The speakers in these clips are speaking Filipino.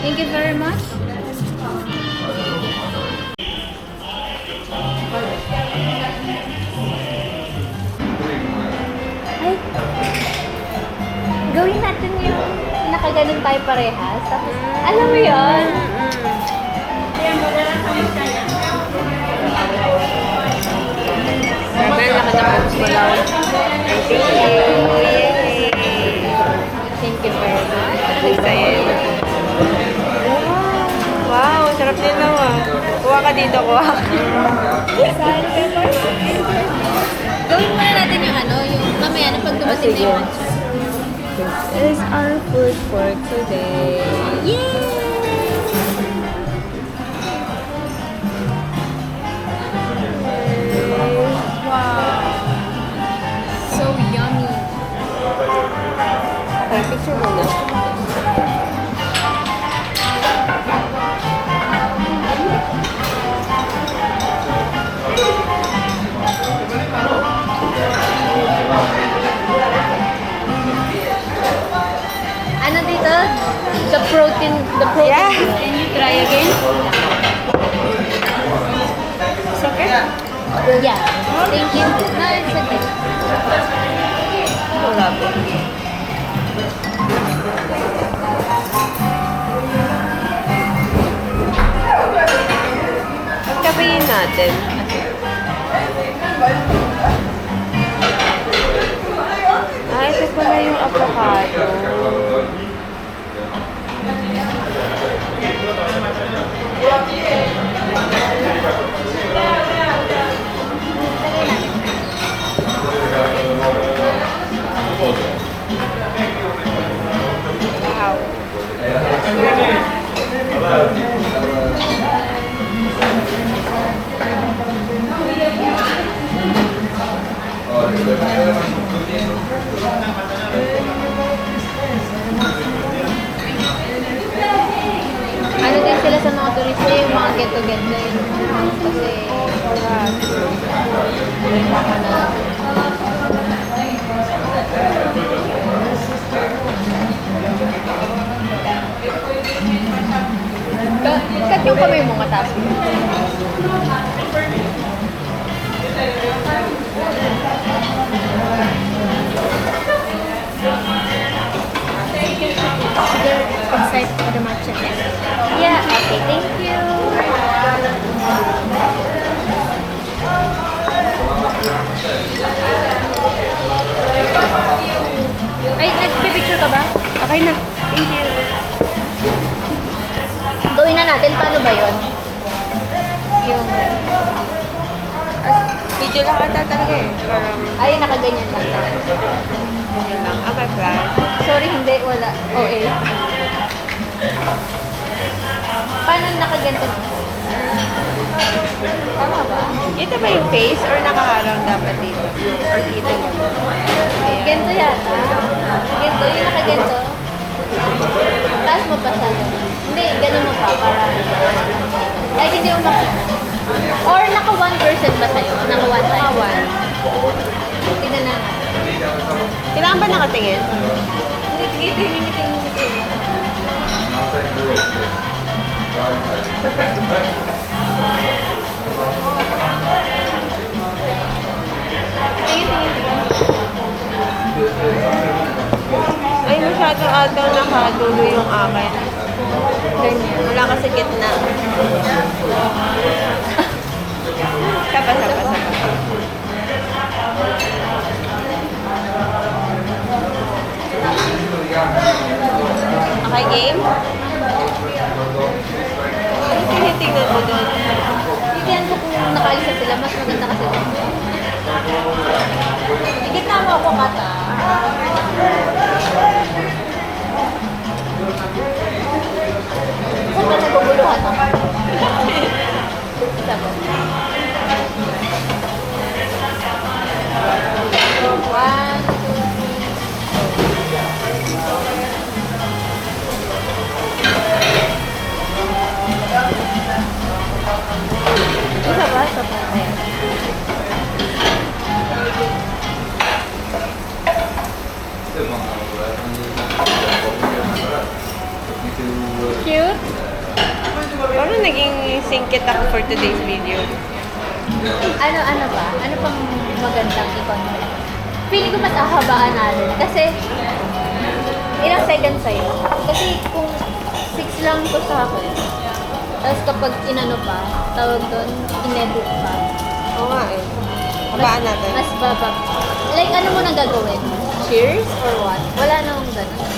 Thank you very much. Ay, gawin natin yung nakaganon tayo parehas. Tapos, alam mo yun? Grabe, ang laki ng box mo lang. Thank you very much. Excited. Wow, sarap din daw ah. Kuha ka dito, kuha ka. Gawin muna natin yung ano, yung mamaya na pag dumating na yung answer. This is our food for today. Yay! Wow! So yummy! Okay, picture muna. Ano dito? The protein. Yeah. Can you try again? It's okay? Yeah. Thank you. No, it's okay. Wala po. Pagkabayin natin. Ah, ito pala yung avocado. Wow. Ano din sila sa mga turista yung mga get-together. Kasi, cut yung kamay mo mataas mo. Excited for the matcha next. Yeah, okay, thank you. Ay, nagpipicture ka ba? Okay na. Thank you. Gawin na natin, paano ba yun? Yung, Video lang ata talaga eh. Parang, ay, nakaganyan lang tayo. yun lang. Okay, plan. Sorry, hindi, wala. OA. Paano nakaganto? Tama ba? Ito ba yung face or nakaharang dapat dito? Or kita nyo? Ayan. Ganto yata. Ganto, yung nakaganto. Taas mo pa sa hindi, ganun mo pa para ay hindi mo makita. Or naka 1% ba sa'yo? Naka 1 tayo? Naka 1. Tingnan na. Kailangan ba nakatingin? Hindi, hindi. Ay, masyadong agaw nakadulo yung akin. Ganyan. Wala kasi gitna. Sapa. Okay, game? Ano tinitignan mo doon? Tignan ko kung nakaalisa sila. Mas maganda kasi doon. Igitna mo ako, Kata. Saan ka naguguluhan ako? Sabi. One, two, isa ba? Isa pa. Ayan. Cute. naging singkit ako for today's video. Ano ba? Ano pang magandang i-content? Feeling ko mas ahabaan natin. Kasi, ilang seconds sa'yo. Kasi kung 6 lang to sa akin, tapos kapag inano pa, tawag doon, inedit pa. Oo nga eh. Habaan natin. Mas baba. Like, ano mo na gagawin? Cheers or what? Wala nang ganun.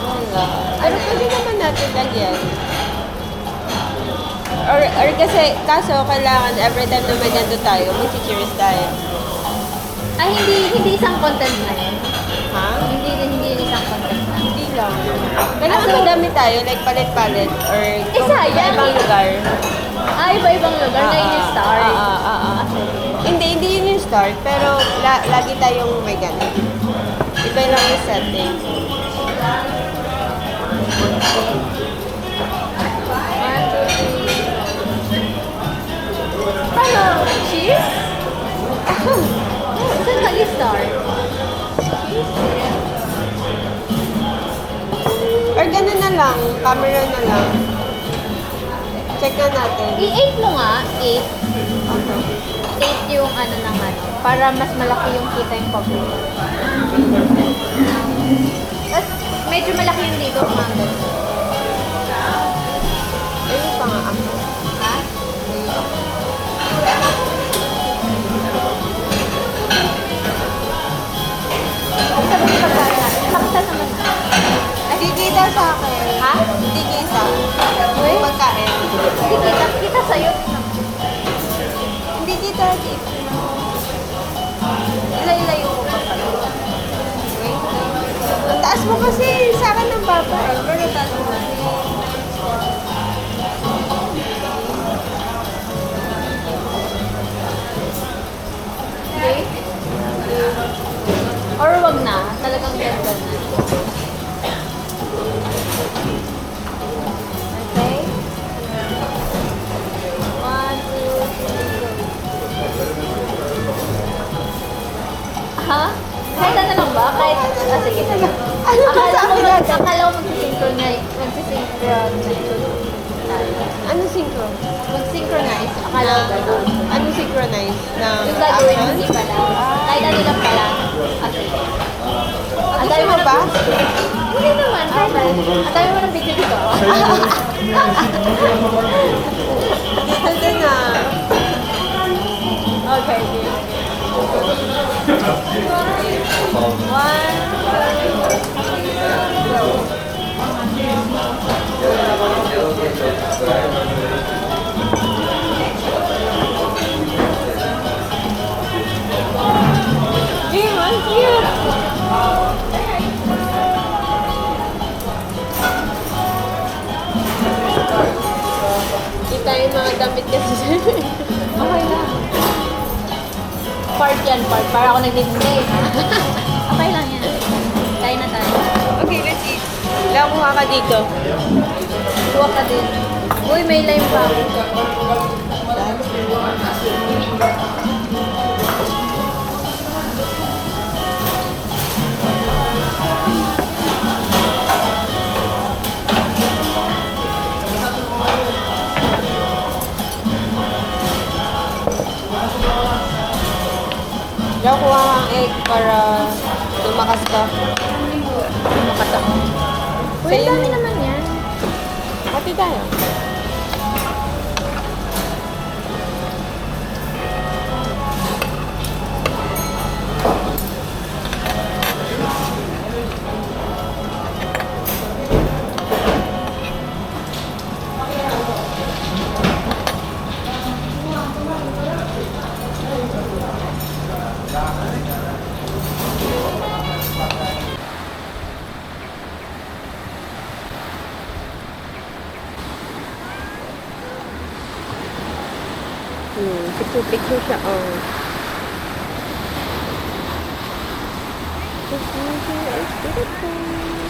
Wala. Ano pwede naman natin lagyan? Or kasi, kaso kailangan every time na may ganito tayo, mag-cheers tayo. Ay, hindi isang content na yun. Ha? Hindi yun isang content na. Hindi lang. Kailangan madami tayo, like palit-palit, or sayang. ibang lugar. Iba-ibang lugar na yun yung start. Hindi yun yung start, pero lagi tayong may ganun. Iba lang yung setting. Ano? Cheers? Saan ka start? Or ganun na lang, camera na lang. Check na natin. I-8 mo nga, 8. Okay. 8 yung ano ng ano, para mas malaki yung kita yung public. Tapos, medyo malaki yung dito kung ang ganun. Ayun pa nga ako. Ha? Sabi ko pagkain natin. Pakita naman na. Hindi kita sa akin. Ha? Hindi kita. Uy? Pagkain. Hindi kita sa'yo. Hindi kita dito. Ilay-layo ko pa pala. Wait. Ang taas mo kasi sa akin ng baba. Pero taas mo kasi. Okay? Or wag na. Talagang ganda na. Okay? 1, 2, 3, go. Ha? Kahit ano lang ba? Kahit, sige, sige. Ano ba sabi natin? Akala ko mag-synchronize tayo. Ano synchro? Mag-synchronize. Akala ko gano'n. Ano synchronize? Ng Yung gagawin action? hindi pala. Kahit ano lang pala. Okay. Ang dami Gusto mo ba? Hindi naman. Ang dami mo ng video dito. Ito na. Okay, game. 1, 2, 3, go. Game, ang cute. Kita yung mga damit kasi sa Okay lang. Part yan, part. Para ako nagtitindi. Okay lang yan. Kain na tayo. Okay, let's eat. Wala kuha ka dito. Kuha ka din. Uy, may lime pa. Wala kuha kang egg para tumakas ka. Tumakas ako. Uy, Sa'yo dami na. naman yan. Pati tayo. Picture siya, oh. This is beautiful.